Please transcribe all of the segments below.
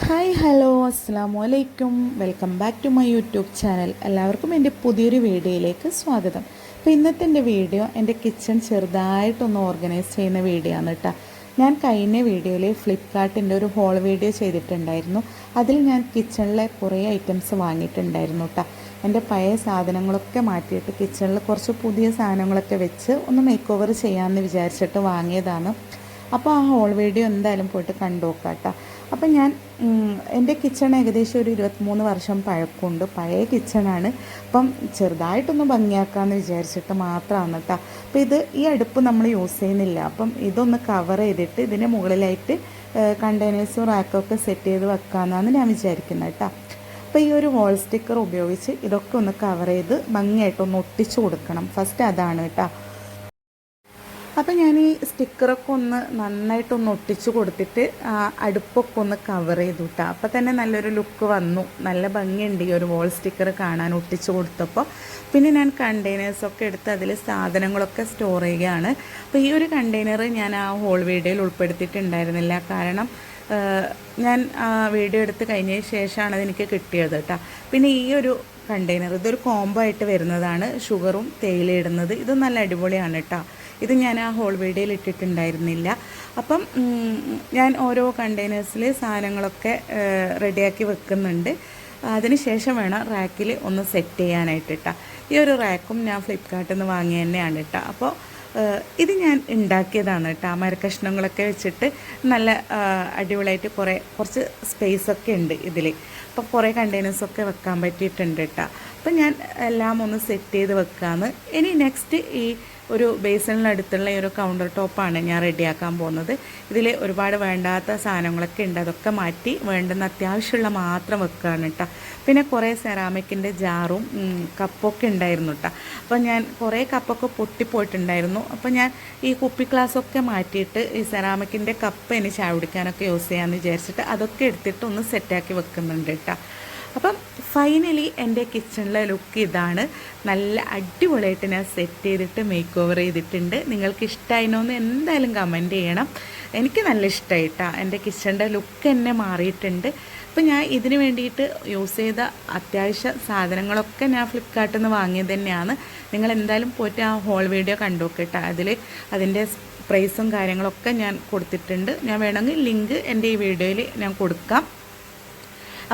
Hi hello അസ്സാമു അലൈക്കും. Welcome back to my YouTube channel. എല്ലാവർക്കും എൻ്റെ പുതിയൊരു വീഡിയോയിലേക്ക് സ്വാഗതം. അപ്പോൾ ഇന്നത്തെ എൻ്റെ വീഡിയോ എൻ്റെ കിച്ചൺ ചെറുതായിട്ടൊന്ന് ഓർഗനൈസ് ചെയ്യുന്ന വീഡിയോ ആണ് കേട്ടോ. ഞാൻ കഴിഞ്ഞ വീഡിയോയിൽ ഫ്ലിപ്കാർട്ടിൻ്റെ ഒരു ഹോൾ വീഡിയോ ചെയ്തിട്ടുണ്ടായിരുന്നു. അതിൽ ഞാൻ കിച്ചണിലെ കുറേ ഐറ്റംസ് വാങ്ങിയിട്ടുണ്ടായിരുന്നു കേട്ടോ. എൻ്റെ പഴയ സാധനങ്ങളൊക്കെ മാറ്റിയിട്ട് കിച്ചണിൽ കുറച്ച് പുതിയ സാധനങ്ങളൊക്കെ വെച്ച് ഒന്ന് മേക്ക് ഓവർ ചെയ്യാമെന്ന് വിചാരിച്ചിട്ട് വാങ്ങിയതാണ്. അപ്പോൾ ആ ഹോൾ വീഡിയോ എന്തായാലും പോയിട്ട് കണ്ടു നോക്കാം കേട്ടോ. അപ്പം ഞാൻ എൻ്റെ കിച്ചൺ ഏകദേശം ഒരു 23 വർഷം പഴക്കമുണ്ട്. പഴയ കിച്ചണാണ്. അപ്പം ചെറുതായിട്ടൊന്ന് ഭംഗിയാക്കാമെന്ന് വിചാരിച്ചിട്ട് മാത്രമാണ് കേട്ടോ. അപ്പോൾ ഈ അടുപ്പ് നമ്മൾ യൂസ് ചെയ്യുന്നില്ല. അപ്പം ഇതൊന്ന് കവർ ചെയ്തിട്ട് ഇതിൻ്റെ മുകളിലായിട്ട് കണ്ടെയ്നേഴ്സും റാക്കൊക്കെ സെറ്റ് ചെയ്ത് വെക്കാമെന്നാണ് ഞാൻ വിചാരിക്കുന്നത് കേട്ടോ. അപ്പോൾ ഈ ഒരു വാൾ സ്റ്റിക്കർ ഉപയോഗിച്ച് ഇതൊക്കെ ഒന്ന് കവർ ചെയ്ത് ഭംഗിയായിട്ടൊന്ന് ഒട്ടിച്ചു കൊടുക്കണം. ഫസ്റ്റ് അതാണ് കേട്ടോ. അപ്പോൾ ഞാൻ ഈ സ്റ്റിക്കറൊക്കെ ഒന്ന് നന്നായിട്ടൊന്ന് ഒട്ടിച്ച് കൊടുത്തിട്ട് അടുപ്പൊക്കെ ഒന്ന് കവർ ചെയ്തു കേട്ടോ. അപ്പോൾ തന്നെ നല്ലൊരു ലുക്ക് വന്നു. നല്ല ഭംഗിയുണ്ട് ഈ ഒരു വാൾ സ്റ്റിക്കർ കാണാൻ ഒട്ടിച്ച് കൊടുത്തപ്പോൾ. പിന്നെ ഞാൻ കണ്ടെയ്നേഴ്സൊക്കെ എടുത്ത് അതിൽ സാധനങ്ങളൊക്കെ സ്റ്റോർ ചെയ്യുകയാണ്. അപ്പോൾ ഈ ഒരു കണ്ടെയ്നർ ഞാൻ ആ ഹോൾ വീഡിയോയിൽ ഉൾപ്പെടുത്തിയിട്ടുണ്ടായിരുന്നില്ല. കാരണം ഞാൻ വീഡിയോ എടുത്ത് കഴിഞ്ഞതിന് ശേഷമാണ് അതെനിക്ക് കിട്ടിയത് കേട്ടോ. പിന്നെ ഈ ഒരു കണ്ടെയ്നർ ഇതൊരു കോംബോ ആയിട്ട് വരുന്നതാണ്. ഷുഗറും തേയില ഇടുന്നത്. ഇത് നല്ല അടിപൊളിയാണ് കേട്ടോ. ഇത് ഞാൻ ആ ഹോൾ വീഡിയോയിൽ ഇട്ടിട്ടുണ്ടായിരുന്നില്ല. അപ്പം ഞാൻ ഓരോ കണ്ടെയ്നേഴ്സിൽ സാധനങ്ങളൊക്കെ റെഡിയാക്കി വെക്കുന്നുണ്ട്. അതിന് ശേഷം വേണം റാക്കിൽ ഒന്ന് സെറ്റ് ചെയ്യാനായിട്ട് കേട്ടോ. ഈ ഒരു റാക്കും ഞാൻ ഫ്ലിപ്കാർട്ടിൽ നിന്ന് വാങ്ങിയ തന്നെയാണ് കേട്ടോ. അപ്പോൾ ഇത് ഞാൻ ഉണ്ടാക്കിയതാണ് കേട്ടോ. മരക്കഷ്ണങ്ങളൊക്കെ വെച്ചിട്ട് നല്ല അടിപൊളിയായിട്ട് കുറച്ച് സ്പേസൊക്കെ ഉണ്ട് ഇതിൽ. അപ്പോൾ കുറേ കണ്ടെയ്നേഴ്സൊക്കെ വെക്കാൻ പറ്റിയിട്ടുണ്ട് കേട്ടോ. അപ്പം ഞാൻ എല്ലാം ഒന്ന് സെറ്റ് ചെയ്ത് വെക്കാമെന്ന്. ഇനി നെക്സ്റ്റ് ഈ ഒരു ബേസിനടുത്തുള്ള ഈ ഒരു കൗണ്ടർ ടോപ്പാണ് ഞാൻ റെഡിയാക്കാൻ പോകുന്നത്. ഇതിൽ ഒരുപാട് വേണ്ടാത്ത സാധനങ്ങളൊക്കെ ഉണ്ട്. അതൊക്കെ മാറ്റി വേണ്ടുന്ന അത്യാവശ്യമുള്ള മാത്രം വെക്കുകയാണ് കേട്ടോ. പിന്നെ കുറേ സെറാമിക്കിൻ്റെ ജാറും കപ്പൊക്കെ ഉണ്ടായിരുന്നു കേട്ടോ. അപ്പോൾ ഞാൻ കുറേ കപ്പൊക്കെ പൊട്ടിപ്പോയിട്ടുണ്ടായിരുന്നു. അപ്പോൾ ഞാൻ ഈ കുപ്പി ഗ്ലാസ്സൊക്കെ മാറ്റിയിട്ട് ഈ സെറാമിക്കിൻ്റെ കപ്പ് ഇനി ചായ കുടിക്കാനൊക്കെ യൂസ് ചെയ്യാമെന്ന് വിചാരിച്ചിട്ട് അതൊക്കെ എടുത്തിട്ട് ഒന്ന് സെറ്റാക്കി വെക്കുന്നുണ്ട് കേട്ടോ. അപ്പം ഫൈനലി എൻ്റെ കിച്ചണിലെ ലുക്ക് ഇതാണ്. നല്ല അടിപൊളിയായിട്ട് ഞാൻ സെറ്റ് ചെയ്തിട്ട് മേക്ക് ഓവർ ചെയ്തിട്ടുണ്ട്. നിങ്ങൾക്ക് ഇഷ്ടമായിനോ എന്ന് എന്തായാലും കമൻറ്റ് ചെയ്യണം. എനിക്ക് നല്ല ഇഷ്ടമായിട്ടാ. എൻ്റെ കിച്ചണിൻ്റെ ലുക്ക് തന്നെ മാറിയിട്ടുണ്ട്. അപ്പോൾ ഞാൻ ഇതിന് വേണ്ടിയിട്ട് യൂസ് ചെയ്ത അത്യാവശ്യ സാധനങ്ങളൊക്കെ ഞാൻ ഫ്ലിപ്കാർട്ടിൽ നിന്ന് വാങ്ങിയത് തന്നെയാണ്. നിങ്ങൾ എന്തായാലും പോയിട്ട് ആ ഹോൾ വീഡിയോ കണ്ടു നോക്കട്ടെ. അതിൻ്റെ പ്രൈസും കാര്യങ്ങളൊക്കെ ഞാൻ കൊടുത്തിട്ടുണ്ട്. ഞാൻ വേണമെങ്കിൽ ലിങ്ക് എൻ്റെ ഈ വീഡിയോയിൽ ഞാൻ കൊടുക്കാം.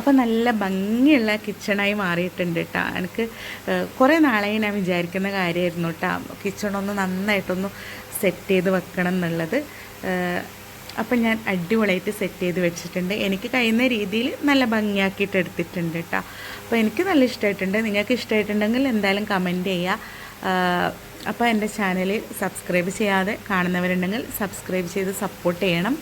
അപ്പോൾ നല്ല ഭംഗിയുള്ള കിച്ചണായി മാറിയിട്ടുണ്ട് കേട്ടോ. എനിക്ക് കുറേ നാളായി ഞാൻ വിചാരിക്കുന്ന കാര്യമായിരുന്നു കേട്ടോ, കിച്ചണൊന്ന് നന്നായിട്ടൊന്ന് സെറ്റ് ചെയ്ത് വെക്കണം എന്നുള്ളത്. അപ്പം ഞാൻ അടിപൊളിയായിട്ട് സെറ്റ് ചെയ്ത് വെച്ചിട്ടുണ്ട്. എനിക്ക് കഴിയുന്ന രീതിയിൽ നല്ല ഭംഗിയാക്കിയിട്ട് എടുത്തിട്ടുണ്ട് കേട്ടോ. അപ്പോൾ എനിക്ക് നല്ല ഇഷ്ടമായിട്ടുണ്ട്. നിങ്ങൾക്ക് ഇഷ്ടമായിട്ടുണ്ടെങ്കിൽ എന്തായാലും കമൻറ്റ് ചെയ്യുക. അപ്പോൾ എൻ്റെ ചാനൽ സബ്സ്ക്രൈബ് ചെയ്യാതെ കാണുന്നവരുണ്ടെങ്കിൽ സബ്സ്ക്രൈബ് ചെയ്ത് സപ്പോർട്ട് ചെയ്യണം.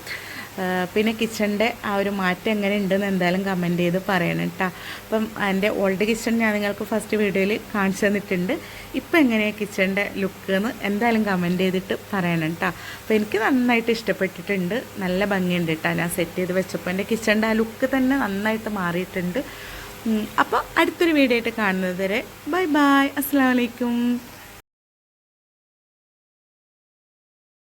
പിന്നെ കിച്ചണിൻ്റെ ആ ഒരു മാറ്റം എങ്ങനെ ഉണ്ടെന്ന് എന്തായാലും കമൻറ്റ് ചെയ്ത് പറയണം കേട്ടോ. അപ്പം എൻ്റെ ഓൾഡ് കിച്ചൺ ഞാൻ നിങ്ങൾക്ക് ഫസ്റ്റ് വീഡിയോയിൽ കാണിച്ചു തന്നിട്ടുണ്ട്. ഇപ്പം എങ്ങനെയാണ് കിച്ചണിൻ്റെ ലുക്ക് എന്ന് എന്തായാലും കമൻറ്റ് ചെയ്തിട്ട് പറയണം കേട്ടോ. അപ്പോൾ എനിക്ക് നന്നായിട്ട് ഇഷ്ടപ്പെട്ടിട്ടുണ്ട്. നല്ല ഭംഗിയുണ്ട് കേട്ടോ. ഞാൻ സെറ്റ് ചെയ്ത് വെച്ചപ്പോൾ എൻ്റെ കിച്ചണിൻ്റെ ആ ലുക്ക് തന്നെ നന്നായിട്ട് മാറിയിട്ടുണ്ട്. അപ്പോൾ അടുത്തൊരു വീഡിയോ ആയിട്ട് കാണുന്നത് വരെ ബൈ ബൈ. അസ്സലാമു അലൈക്കും.